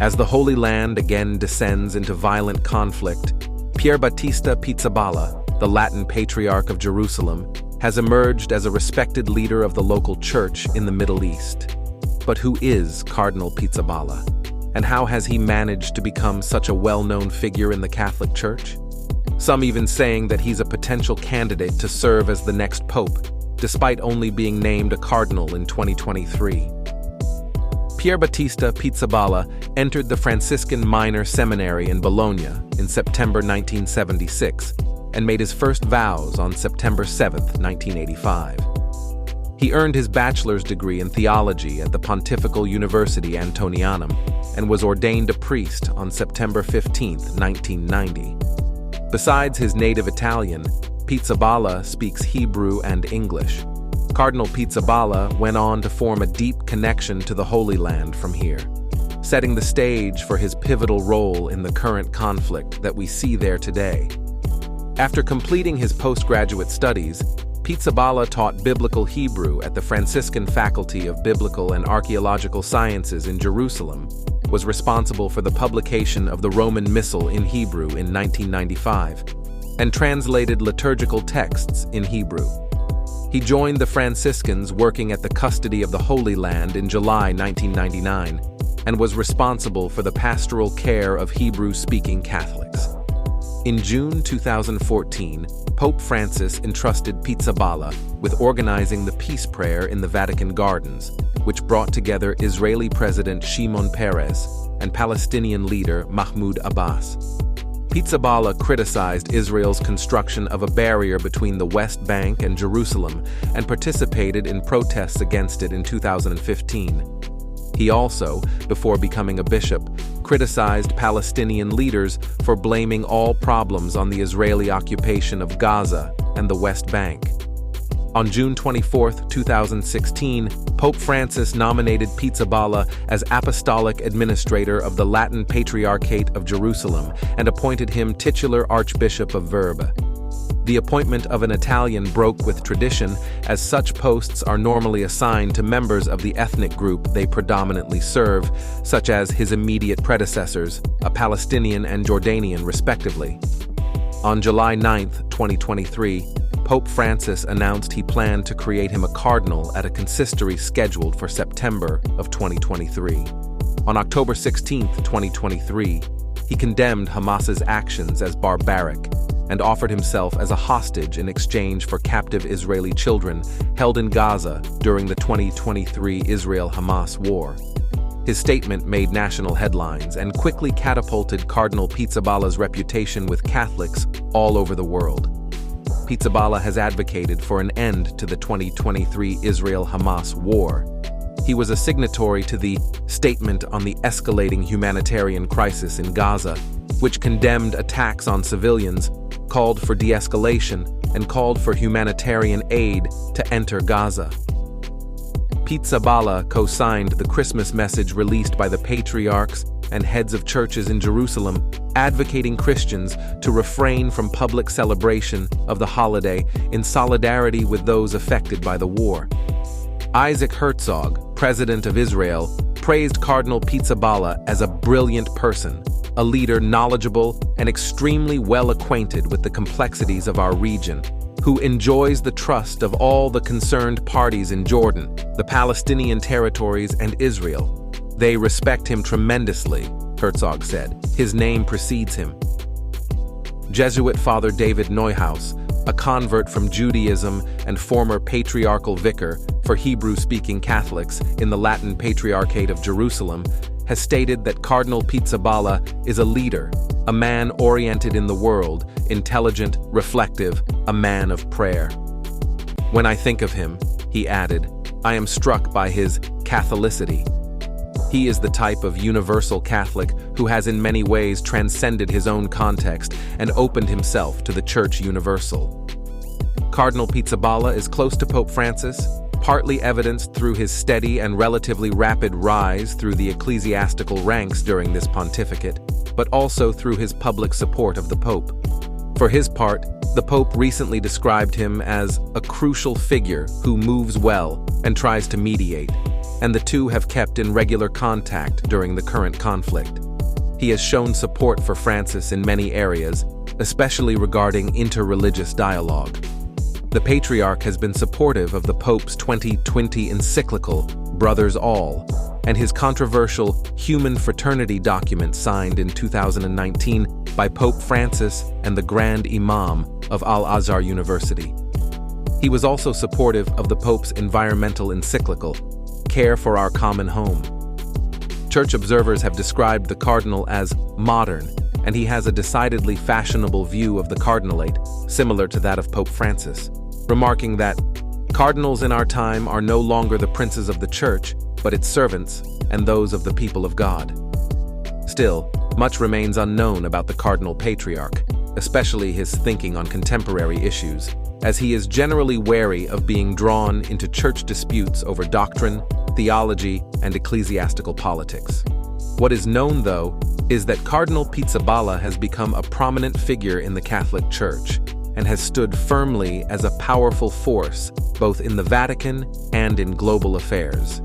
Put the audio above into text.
As the Holy Land again descends into violent conflict, Pierbattista Pizzaballa, the Latin Patriarch of Jerusalem, has emerged as a respected leader of the local church in the Middle East. But who is Cardinal Pizzaballa? And how has he managed to become such a well-known figure in the Catholic Church? Some even saying that he's a potential candidate to serve as the next pope, despite only being named a cardinal in 2023. Pierbattista Pizzaballa entered the Franciscan Minor Seminary in Bologna in September 1976 and made his first vows on September 7, 1985. He earned his bachelor's degree in theology at the Pontifical University Antonianum and was ordained a priest on September 15, 1990. Besides his native Italian, Pizzaballa speaks Hebrew and English. Cardinal Pizzaballa went on to form a deep connection to the Holy Land from here, setting the stage for his pivotal role in the current conflict that we see there today. After completing his postgraduate studies, Pizzaballa taught Biblical Hebrew at the Franciscan Faculty of Biblical and Archaeological Sciences in Jerusalem, was responsible for the publication of the Roman Missal in Hebrew in 1995, and translated liturgical texts in Hebrew. He joined the Franciscans working at the custody of the Holy Land in July 1999, and was responsible for the pastoral care of Hebrew-speaking Catholics. In June 2014, Pope Francis entrusted Pizzaballa with organizing the peace prayer in the Vatican Gardens, which brought together Israeli President Shimon Peres and Palestinian leader Mahmoud Abbas. Pizzaballa criticized Israel's construction of a barrier between the West Bank and Jerusalem and participated in protests against it in 2015. He also, before becoming a bishop, criticized Palestinian leaders for blaming all problems on the Israeli occupation of Gaza and the West Bank. On June 24, 2016, Pope Francis nominated Pizzaballa as Apostolic Administrator of the Latin Patriarchate of Jerusalem and appointed him titular Archbishop of Verbe. The appointment of an Italian broke with tradition, as such posts are normally assigned to members of the ethnic group they predominantly serve, such as his immediate predecessors, a Palestinian and Jordanian respectively. On July 9, 2023, Pope Francis announced he planned to create him a cardinal at a consistory scheduled for September of 2023. On October 16, 2023, he condemned Hamas's actions as barbaric and offered himself as a hostage in exchange for captive Israeli children held in Gaza during the 2023 Israel-Hamas war. His statement made national headlines and quickly catapulted Cardinal Pizzaballa's reputation with Catholics all over the world. Pizzaballa has advocated for an end to the 2023 Israel-Hamas war. He was a signatory to the Statement on the Escalating Humanitarian Crisis in Gaza, which condemned attacks on civilians, called for de-escalation, and called for humanitarian aid to enter Gaza. Pizzaballa co-signed the Christmas message released by the patriarchs and heads of churches in Jerusalem, advocating Christians to refrain from public celebration of the holiday in solidarity with those affected by the war. Isaac Herzog, president of Israel, praised Cardinal Pizzaballa as a brilliant person, a leader knowledgeable and extremely well acquainted with the complexities of our region, who enjoys the trust of all the concerned parties in Jordan, the Palestinian territories, and Israel. They respect him tremendously, Herzog said. His name precedes him. Jesuit Father David Neuhaus, a convert from Judaism and former patriarchal vicar for Hebrew-speaking Catholics in the Latin Patriarchate of Jerusalem, has stated that Cardinal Pizzaballa is a leader, a man oriented in the world, intelligent, reflective, a man of prayer. When I think of him, he added, I am struck by his Catholicity. He is the type of universal Catholic who has in many ways transcended his own context and opened himself to the Church Universal. Cardinal Pizzaballa is close to Pope Francis, partly evidenced through his steady and relatively rapid rise through the ecclesiastical ranks during this pontificate, but also through his public support of the Pope. For his part, the Pope recently described him as a crucial figure who moves well and tries to mediate. and the two have kept in regular contact during the current conflict. He has shown support for Francis in many areas, especially regarding interreligious dialogue. The Patriarch has been supportive of the Pope's 2020 encyclical, Brothers All, and his controversial Human Fraternity document signed in 2019 by Pope Francis and the Grand Imam of Al-Azhar University. He was also supportive of the Pope's environmental encyclical, Care for Our Common Home. Church observers have described the cardinal as modern, and he has a decidedly fashionable view of the cardinalate, similar to that of Pope Francis, remarking that cardinals in our time are no longer the princes of the Church, but its servants and those of the people of God. Still, much remains unknown about the Cardinal Patriarch, especially his thinking on contemporary issues, as he is generally wary of being drawn into church disputes over doctrine, theology, and ecclesiastical politics. What is known, though, is that Cardinal Pizzaballa has become a prominent figure in the Catholic Church and has stood firmly as a powerful force both in the Vatican and in global affairs.